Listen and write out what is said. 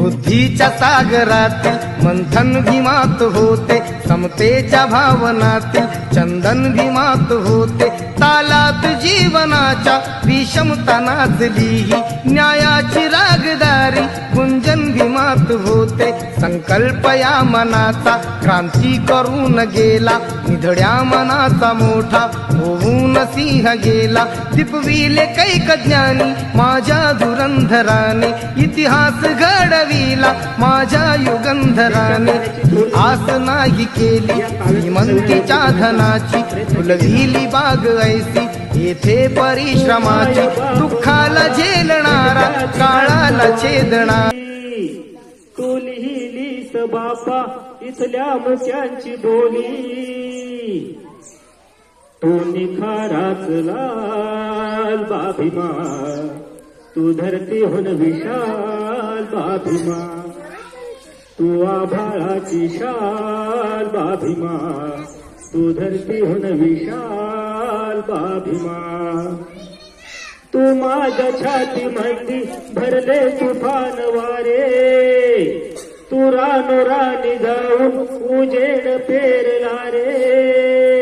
बुद्धीच्या सागरातील मंथन भीमात होते, समतेच्या भावनातील चंदन भीमात होते, तालात जीवनाच्या विषमता नाचली, न्यायाची रागदारी गुंजन भीमात होते, संकल्प या मनाचा क्रांती करून गेला, निधड्या मनाचा मोठा होऊन सिंह गेला, दिपविले कैक ज्ञानी माझ्या धुरंधराने, इतिहास घडविला माझ्या युगंधराने, आस नाही केली श्रीमंतीच्या धनाची, फुलविली बाग ऐसी येथे परिश्रमाची, दुःखाला झेलणारा काळाला छेदणारा. तू लिहिलीस बापा इथल्या मुक्यांची बोली, तू निखाराच लाल बाभिमा, तू धरतीहून विशाल बाभिमा, तू आभाळाची शाल बाभिमा, तू धरतीहून विशाल बाभिमा, तू माझ्या छाती मध्ये भरले तुफान वारे, तू रानोरानी जाऊन उजेड पेरला रे.